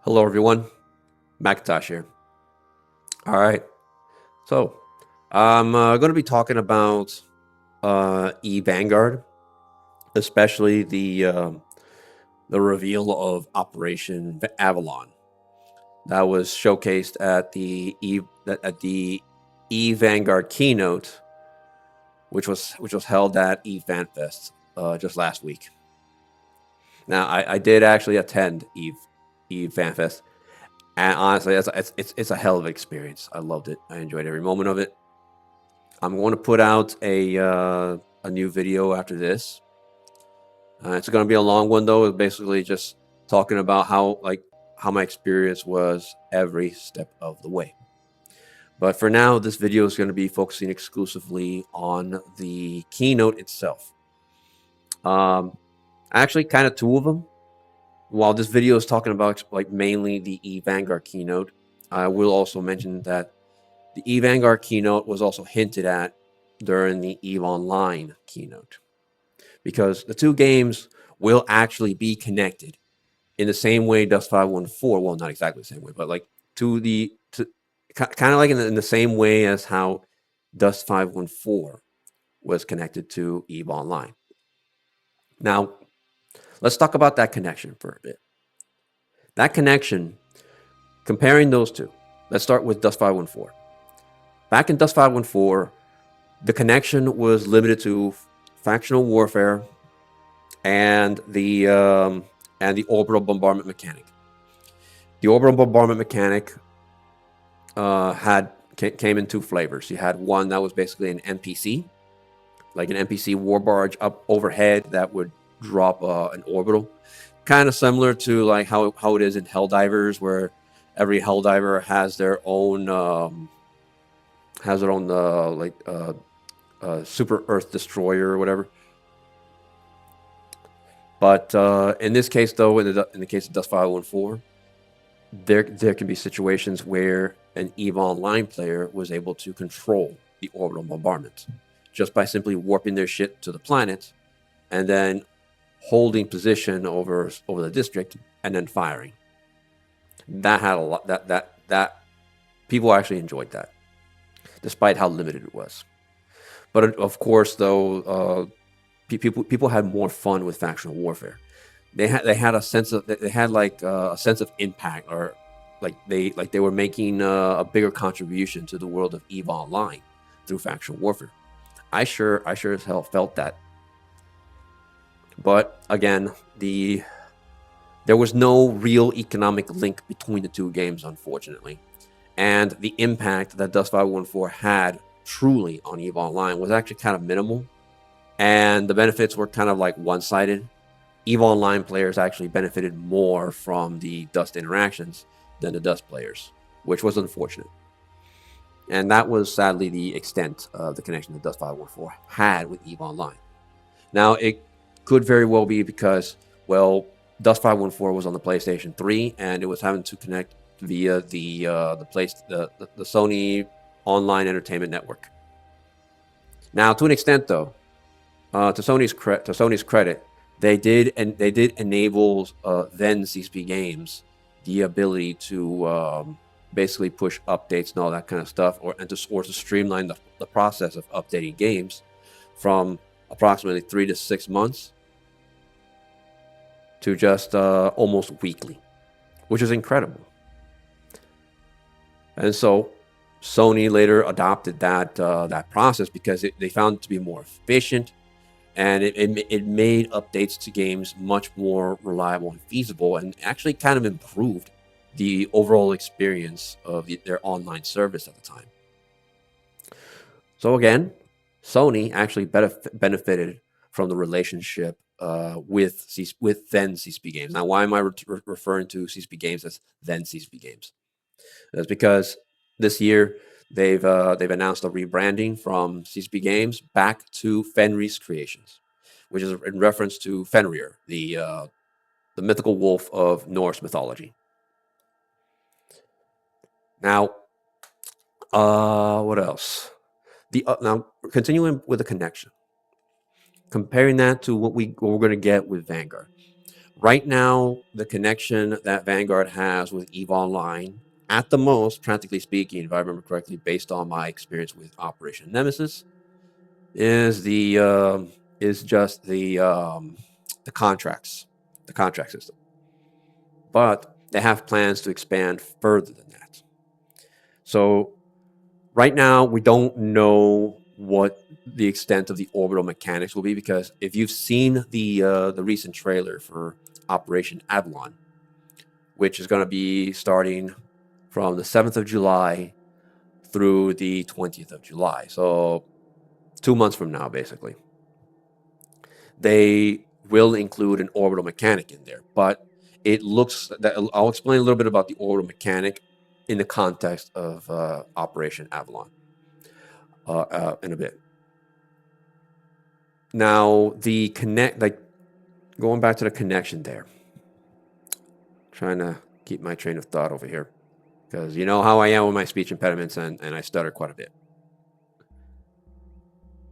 Hello, everyone. Macintosh here. All right. So, I'm going to be talking about Vanguard, especially the reveal of Operation Avalon that was showcased at the Vanguard keynote, which was held at FanFest just last week. Now, I did actually attend FanFest. And honestly, it's a hell of an experience. I loved it. I enjoyed every moment of it. I'm going to put out a new video after this. It's going to be a long one though. It's basically just talking about how my experience was every step of the way. But for now, this video is going to be focusing exclusively on the keynote itself. Actually, kind of two of them. While this video is talking about mainly the Vanguard keynote, I will also mention that the Vanguard keynote was also hinted at during the Online keynote, because the two games will actually be connected in the same way Dust 514. Well, not exactly the same way, but kind of like in the same way as how Dust 514 was connected to Online. Now, let's talk about that connection for a bit. That connection, comparing those two, let's start with Dust 514. Back in Dust 514, the connection was limited to factional warfare and the orbital bombardment mechanic. The orbital bombardment mechanic came in two flavors. You had one that was basically an NPC, like an NPC war barge up overhead that would drop an orbital, kind of similar to like how it is in Helldivers, where every Helldiver has their own super Earth destroyer or whatever. But in this case, though, in the case of Dust 514, there can be situations where an EVE Online player was able to control the orbital bombardment just by simply warping their ship to the planet and then holding position over the district and then firing. That had a lot that people actually enjoyed that, despite how limited it was. But of course, though, people had more fun with factional warfare. They had a sense of a sense of impact, or they were making a bigger contribution to the world of EVE Online through factional warfare. I sure as hell felt that. But again, there was no real economic link between the two games, unfortunately, and the impact that Dust 514 had truly on EVE Online was actually kind of minimal, and the benefits were kind of like one-sided. EVE Online players actually benefited more from the Dust interactions than the Dust players, which was unfortunate. And that was sadly the extent of the connection that Dust 514 had with EVE Online. Now, it could very well be because, well, Dust 514 was on the PlayStation 3 and it was having to connect via the Sony Online Entertainment Network. Now, to an extent, though, to Sony's credit, they did enable then CSP Games the ability to basically push updates and all that kind of stuff, or to streamline the process of updating games from approximately 3 to 6 months to just almost weekly, which is incredible. And so Sony later adopted that process because they found it to be more efficient, and it made updates to games much more reliable and feasible, and actually kind of improved the overall experience of their online service at the time. So again, Sony actually benefited from the relationship with then CSP Games. Now, why am I referring to CSP Games as then CSP Games? That's because this year they've announced a rebranding from CSP Games back to Fenris Creations, which is in reference to Fenrir, the mythical wolf of Norse mythology. Now, what else? Now, continuing with the connection, comparing that to what we're going to get with Vanguard. Right now, the connection that Vanguard has with EVE Online, at the most, practically speaking, if I remember correctly, based on my experience with Operation Nemesis, is just the contracts, the contract system. But they have plans to expand further than that. So right now, we don't know what the extent of the orbital mechanics will be, because if you've seen the recent trailer for Operation Avalon, which is going to be starting from the 7th of July through the 20th of July, so 2 months from now, basically, they will include an orbital mechanic in there. But it looks that I'll explain a little bit about the orbital mechanic in the context of Operation Avalon in a bit. Now, going back to the connection there, trying to keep my train of thought over here, because you know how I am with my speech impediments, and I stutter quite a bit.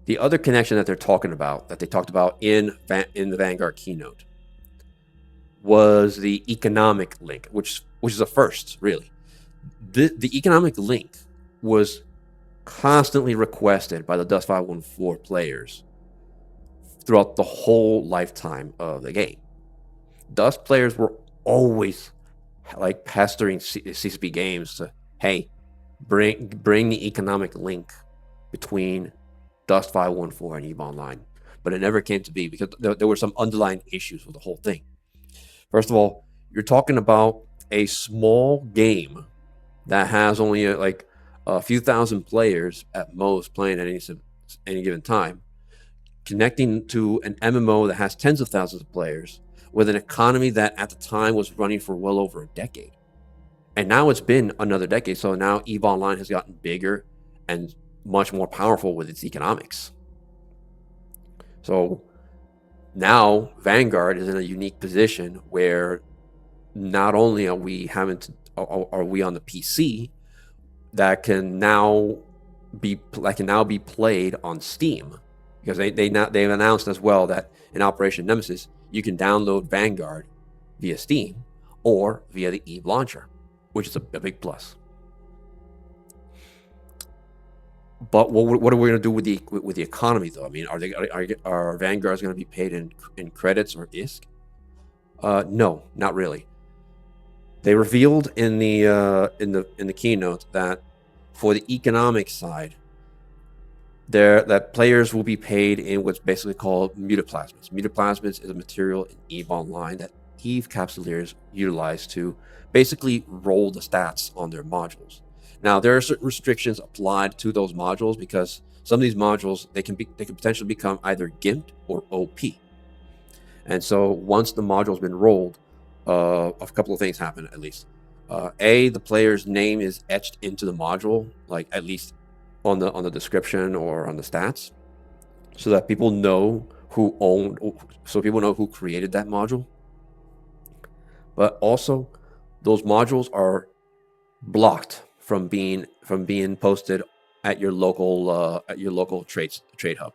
The other connection that they talked about in the Vanguard keynote, was the economic link, which is a first, really. The economic link was constantly requested by the Dust 514 players throughout the whole lifetime of the game. Dust players were always like pestering CCP Games to, hey, bring the economic link between Dust 514 and EVE Online. But it never came to be, because there were some underlying issues with the whole thing. First of all, you're talking about a small game that has only a few thousand players at most playing at any given time, connecting to an MMO that has tens of thousands of players, with an economy that at the time was running for well over a decade. And now it's been another decade, so now EVE Online has gotten bigger and much more powerful with its economics. So now Vanguard is in a unique position where not only are we on the PC that can now be played on Steam, because they've announced as well that in Operation Nemesis you can download Vanguard via Steam or via the EVE launcher, which is a big plus. But what are we going to do with the economy, though? I mean, are Vanguards going to be paid in credits or ISK? No, not really. They revealed in the keynote that for the economic side, that players will be paid in what's basically called mutaplasmids. Mutaplasmids is a material in EVE Online that EVE capsuleers utilize to basically roll the stats on their modules. Now, there are certain restrictions applied to those modules, because some of these modules they can potentially become either gimped or OP. And so once the module's been rolled, a couple of things happen at least. The player's name is etched into the module, like at least on the description or on the stats, so that people know who created that module. But also, those modules are blocked from being posted at your local trade hub.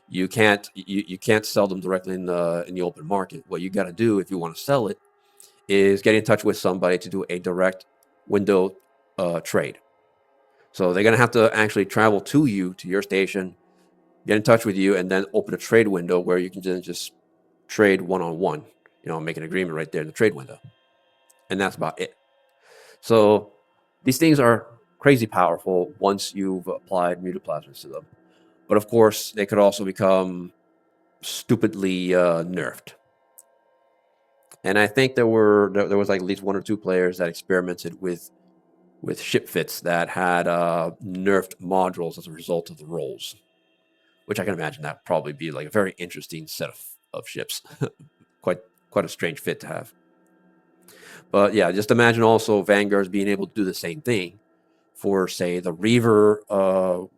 You can't sell them directly in the open market. What you got to do if you want to sell it is get in touch with somebody to do a direct window trade. So they're going to have to actually travel to your station, get in touch with you, and then open a trade window where you can just trade one-on-one, make an agreement right there in the trade window. And that's about it. So these things are crazy powerful once you've applied mutaplasmids to them. But of course, they could also become stupidly nerfed. And I think there was like at least one or two players that experimented with ship fits that had nerfed modules as a result of the rolls, which I can imagine that probably be like a very interesting set of ships. quite a strange fit to have. But yeah, just imagine also Vanguards being able to do the same thing for, say, the Reaver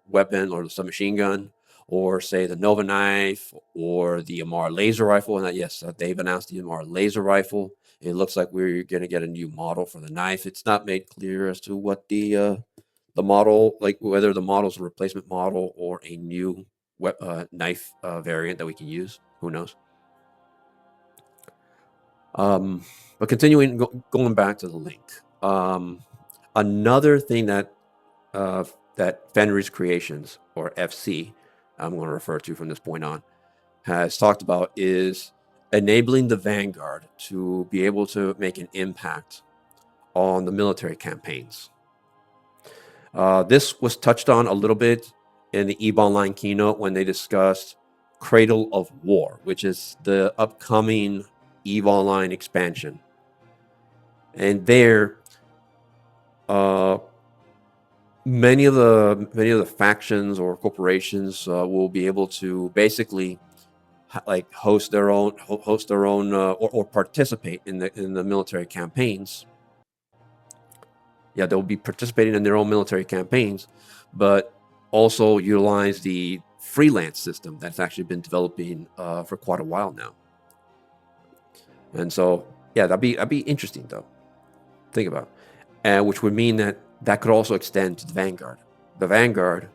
weapon or the submachine gun, or say the Nova knife or the Amar laser rifle. And yes, they've announced the Amar laser rifle. It looks like we're going to get a new model for the knife. It's not made clear as to what the model, like whether the model's a replacement model or a new knife variant that we can use. Who knows? But continuing, going back to the link, another thing that that Fenris Creations, or FC, I'm going to refer to from this point on, has talked about is enabling the Vanguard to be able to make an impact on the military campaigns. This was touched on a little bit in the EVE Online keynote when they discussed Cradle of War, which is the upcoming EVE Online expansion. And there, many of the factions or corporations will be able to basically host their own or participate in the military campaigns. Yeah, they'll be participating in their own military campaigns, but also utilize the freelance system that's actually been developing for quite a while now. And so, yeah, that'd be interesting though. Think about, which would mean that could also extend to the Vanguard. The Vanguard,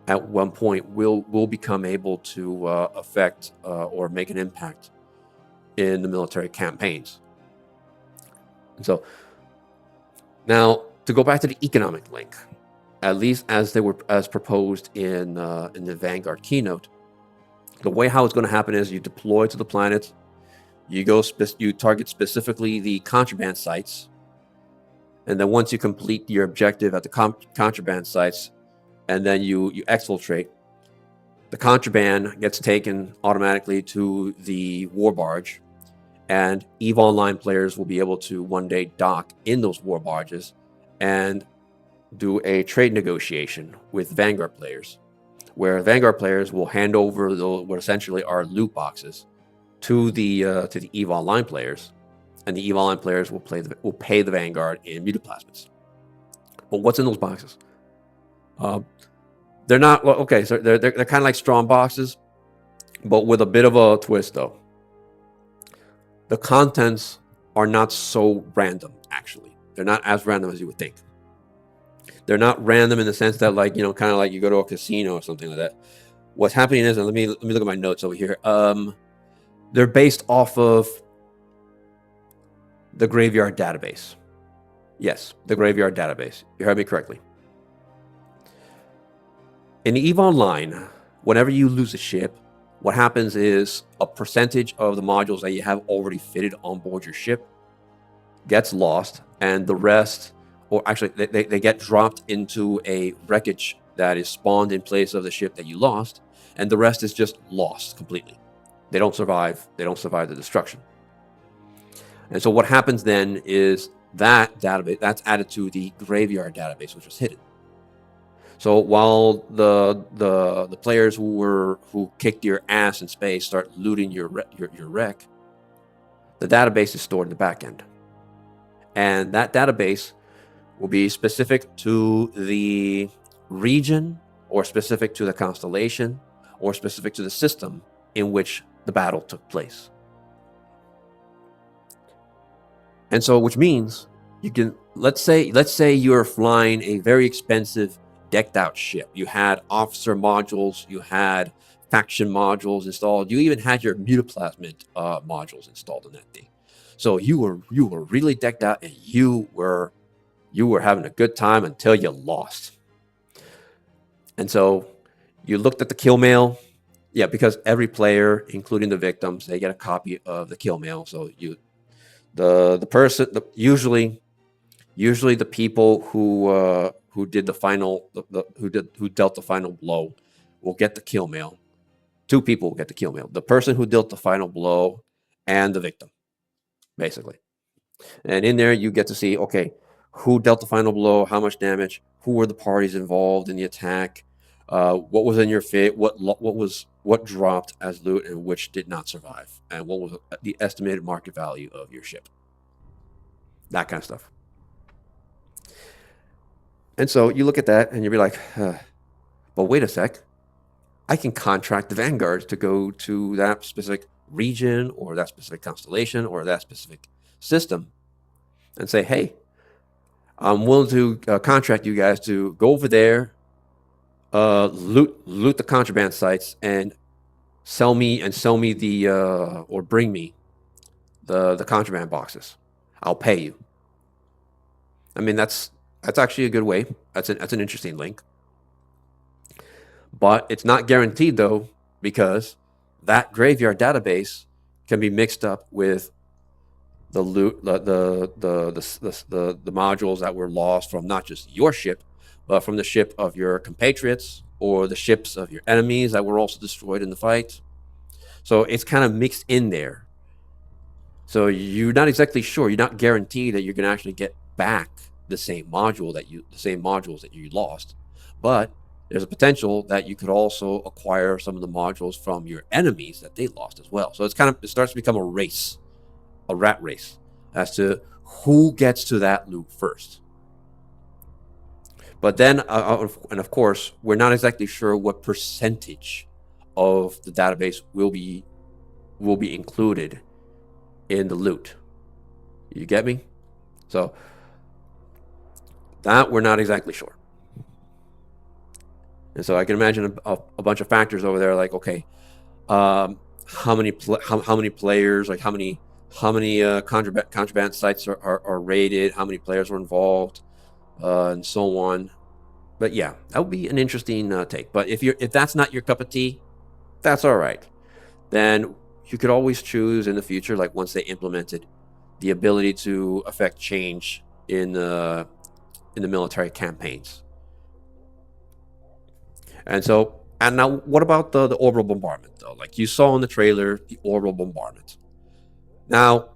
at one point, will become able to affect or make an impact in the military campaigns. And so, now to go back to the economic link, at least as proposed in the Vanguard keynote, the way how it's going to happen is you deploy to the planet, you target specifically the contraband sites, and then once you complete your objective at the contraband sites, and then you exfiltrate, the contraband gets taken automatically to the war barge, and EVE Online players will be able to one day dock in those war barges and do a trade negotiation with Vanguard players, where Vanguard players will hand over what essentially are loot boxes to the EVE Online players, and the EVE Online players will pay the Vanguard in mutaplasmids. But what's in those boxes? They're not okay. So they're kind of like strong boxes, but with a bit of a twist though. The contents are not so random. Actually, they're not as random as you would think. They're not random in the sense that, like, kind of like you go to a casino or something like that. What's happening is, and let me look at my notes over here. They're based off of the Graveyard database. Yes, the Graveyard database. You heard me correctly. In EVE Online, whenever you lose a ship, what happens is a percentage of the modules that you have already fitted on board your ship gets lost, and the rest, or actually they get dropped into a wreckage that is spawned in place of the ship that you lost, and the rest is just lost completely. They don't survive the destruction. And so what happens then is that database that's added to the Graveyard database, which was hidden. So while the players who kicked your ass in space start looting your wreck, the database is stored in the back end, and that database will be specific to the region, or specific to the constellation, or specific to the system in which the battle took place. And so, which means you can, let's say you're flying a very expensive decked out ship. You had officer modules, you had faction modules installed, you even had your mutaplasmid modules installed in that thing. So you were really decked out, and you were having a good time until you lost. And so you looked at the kill mail. Yeah, because every player, including the victims, they get a copy of the kill mail. So usually the people who did the final who dealt the final blow will get the kill mail. Two people will get the kill mail: the person who dealt the final blow and the victim, basically. And in there you get to see, okay, who dealt the final blow, how much damage, who were the parties involved in the attack, what was in your fit, what dropped as loot, and which did not survive, and what was the estimated market value of your ship. That kind of stuff. And so you look at that and you'll be like, but wait a sec. I can contract the Vanguard to go to that specific region, or that specific constellation, or that specific system, and say, hey, I'm willing to contract you guys to go over there, loot the contraband sites, and sell me the or bring me the contraband boxes. I'll pay you. I mean, that's actually a good way. That's an interesting link. But it's not guaranteed though, because that graveyard database can be mixed up with the loot, the modules that were lost from not just your ship, but from the ship of your compatriots or the ships of your enemies that were also destroyed in the fight. So it's kind of mixed in there. So you're not exactly sure. You're not guaranteed that you're going to actually get back the same modules that you lost, but there's a potential that you could also acquire some of the modules from your enemies that they lost as well. So it starts to become a race, a rat race, as to who gets to that loot first. But then, and of course, we're not exactly sure what percentage of the database will be included in the loot. You get me? So that we're not exactly sure. And so I can imagine a bunch of factors over there, like, okay, how many players, like how many contraband sites are raided, how many players were involved, and so on. But yeah, that would be an interesting take. But if that's not your cup of tea, that's all right. Then you could always choose in the future, like once they implemented the ability to affect change in the military campaigns. And now what about the orbital bombardment though? Like you saw in the trailer, the orbital bombardment. Now,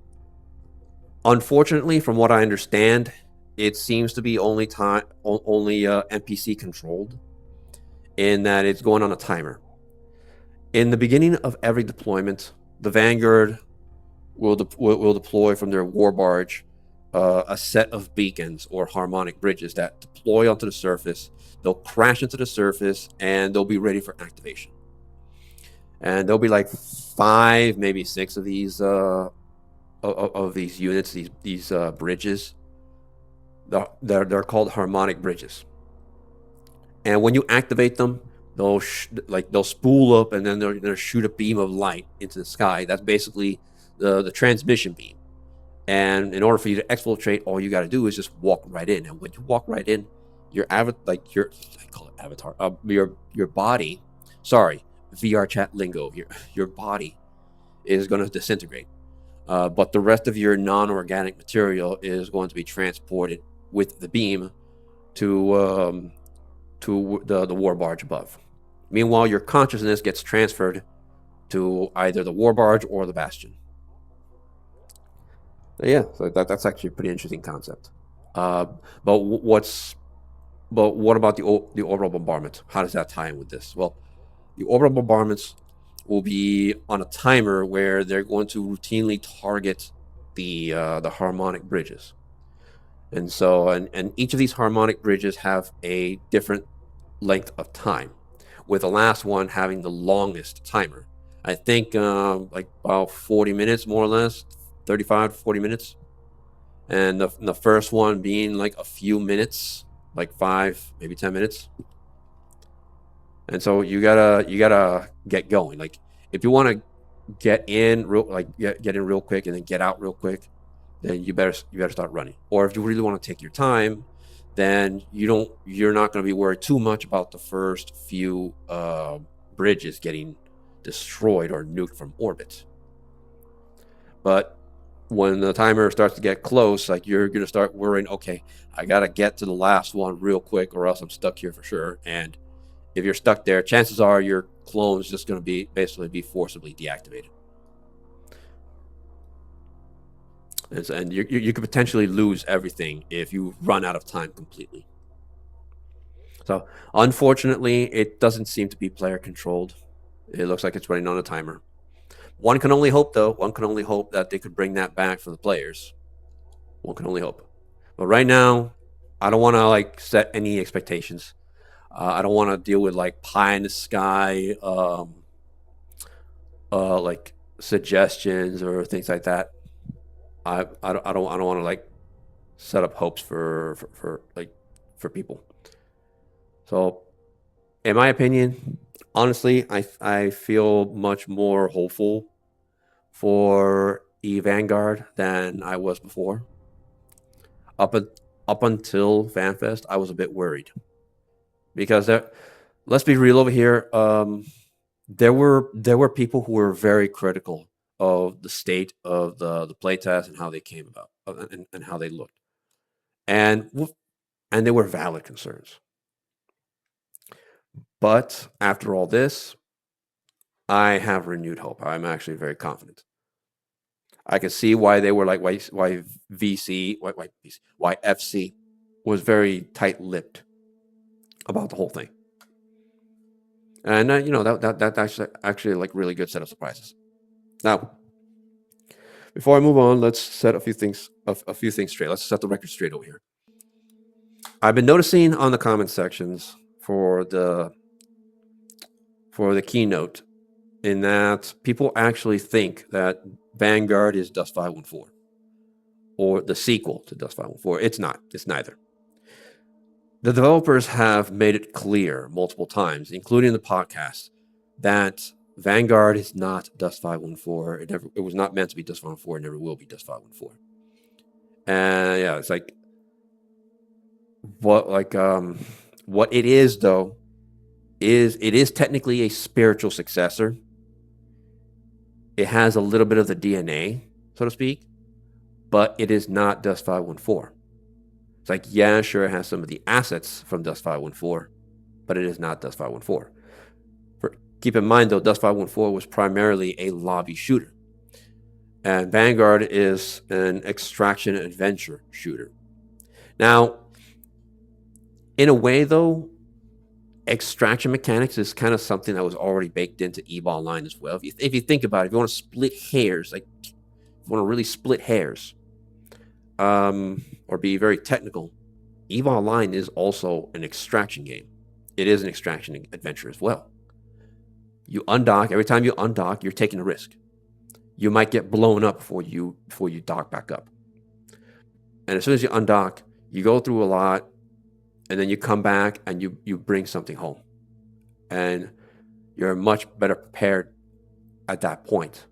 unfortunately, from what I understand, it seems to be only NPC controlled, in that it's going on a timer. In the beginning of every deployment, the Vanguard will deploy from their war barge a set of beacons or harmonic bridges that deploy onto the surface. They'll crash into the surface and they'll be ready for activation. And there'll be like 5, maybe 6 of these units, these bridges. They're called harmonic bridges. And when you activate them, they'll spool up and then they'll shoot a beam of light into the sky. That's basically the transmission beam. And in order for you to exfiltrate, all you got to do is just walk right in. And when you walk right in, I call it avatar, your body, sorry, VR chat lingo, your body is going to disintegrate. But the rest of your non-organic material is going to be transported with the beam to the war barge above. Meanwhile, your consciousness gets transferred to either the war barge or the bastion. Yeah, so that's actually a pretty interesting concept. But what about the orbital bombardment? How does that tie in with this? Well, the orbital bombardments will be on a timer where they're going to routinely target the harmonic bridges, and so and each of these harmonic bridges have a different length of time, with the last one having the longest timer. I think like about 40 minutes, more or less, 35 to 40 minutes, and the first one being like a few minutes, like 5, maybe 10 minutes. And so you gotta get going. Like if you want to get in real quick and then get out real quick, then you better start running. Or if you really want to take your time, then you're not going to be worried too much about the first few bridges getting destroyed or nuked from orbit. But when the timer starts to get close, like you're going to start worrying, okay, I got to get to the last one real quick or else I'm stuck here for sure. And if you're stuck there, chances are your clone's just going to be forcibly deactivated. And you could potentially lose everything if you run out of time completely. So unfortunately, it doesn't seem to be player controlled. It looks like it's running on a timer. One can only hope that they could bring that back for the players. One can only hope. But right now, I don't want to set any expectations. I don't want to deal with pie in the sky, suggestions or things like that. I don't want to set up hopes for people. So, in my opinion, honestly, I feel much more hopeful for Vanguard than I was before. Up until FanFest, I was a bit worried because let's be real over here. There were people who were very critical of the state of the playtest and how they came about and how they looked, and they were valid concerns. But after all this, I have renewed hope. I'm actually very confident. I can see why they were like why FC was very tight-lipped about the whole thing, and that's actually like really good set of surprises. Now, before I move on, let's set a few things straight. Let's set the record straight over here. I've been noticing on the comment sections for the keynote, in that people actually think that Vanguard is Dust 514 or the sequel to Dust 514. It's not. It's neither. The developers have made it clear multiple times, including the podcast, that Vanguard is not Dust 514. It was not meant to be Dust 514. It never will be Dust 514. And yeah, it's like what it is though is it is technically a spiritual successor. It has a little bit of the DNA, so to speak, but it is not Dust 514. It's like, yeah, sure, it has some of the assets from Dust 514, but it is not Dust 514. Keep in mind, though, Dust 514 was primarily a lobby shooter, and Vanguard is an extraction adventure shooter. Now, in a way, though, extraction mechanics is kind of something that was already baked into EVE Online as well. If you think about it, if you want to split hairs, like if you want to really split hairs, or be very technical, EVE Online is also an extraction game. It is an extraction adventure as well. You undock. Every time you undock, you're taking a risk. You might get blown up before you dock back up. And as soon as you undock, you go through a lot, and then you come back and you bring something home. And you're much better prepared at that point,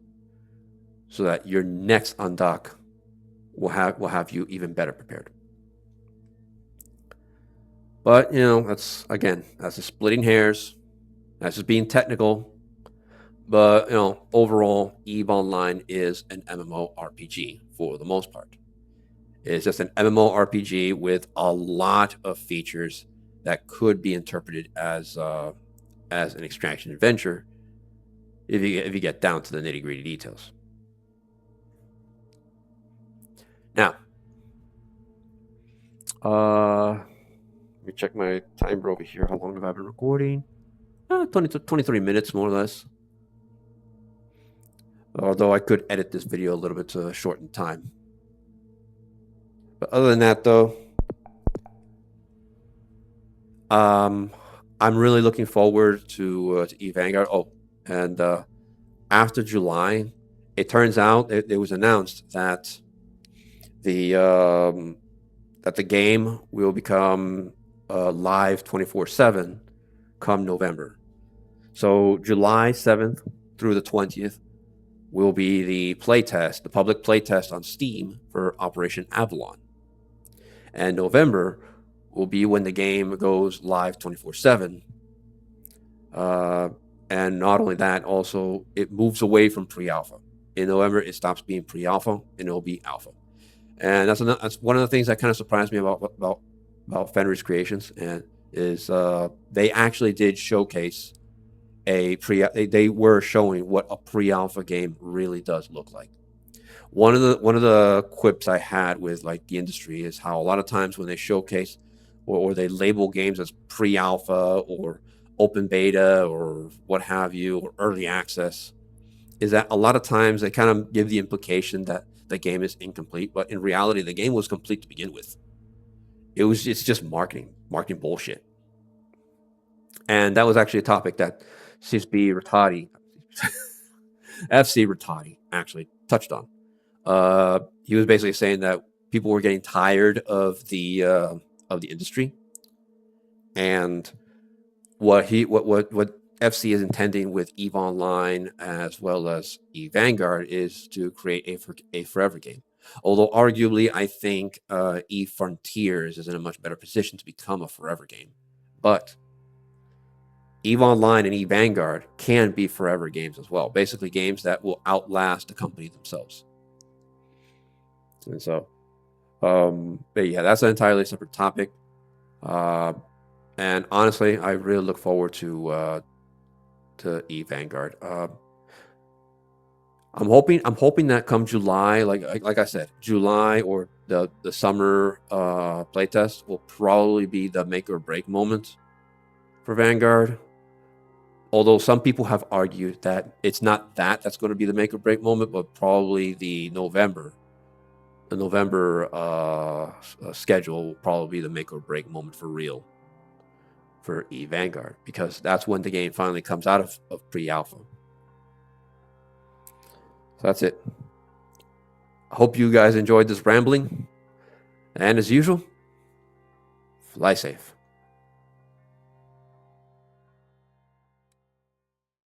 so that your next undock will have you even better prepared. But that's just splitting hairs. That's just being technical. But overall, EVE Online is an MMORPG for the most part. It's just an MMORPG with a lot of features that could be interpreted as an extraction adventure if you get down to the nitty-gritty details. Now, let me check my timer over here. How long have I been recording? 23 minutes, more or less. Although I could edit this video a little bit to shorten time. But other than that, though, I'm really looking forward to EVE Vanguard. Oh, and after July, it turns out it was announced that the game will become live 24/7 come November. So July 7th through the 20th will be the playtest, the public playtest on Steam for Operation Avalon. And November will be when the game goes live 24/7. And not only that, also it moves away from pre-alpha. In November, it stops being pre-alpha and it'll be alpha. And that's one of the things that kind of surprised me about Fenris Creations, and is they actually did showcase they were showing what a pre-alpha game really does look like. One of the quips I had with like the industry is how a lot of times when they showcase or they label games as pre-alpha or open beta or what have you, or early access, is that a lot of times they kind of give the implication that the game is incomplete, but in reality the game was complete to begin with. It's just marketing bullshit. And that was actually a topic that FC Rattati actually touched on. He was basically saying that people were getting tired of the industry, and what FC is intending with EVE Online as well as EVE Vanguard is to create a forever game. Although arguably, I think EVE Frontiers is in a much better position to become a forever game. But EVE Online and EVE Vanguard can be forever games as well. Basically, games that will outlast the company themselves. And so, but yeah, that's an entirely separate topic. And honestly, I really look forward to EVE Vanguard. I'm hoping that come July, like I said, July or the summer playtest will probably be the make or break moment for Vanguard. Although some people have argued that it's not that's going to be the make or break moment, but probably the November schedule will probably be the make or break moment for real for EVE Vanguard, because that's when the game finally comes out of pre-alpha. So that's it. I hope you guys enjoyed this rambling. And as usual, fly safe.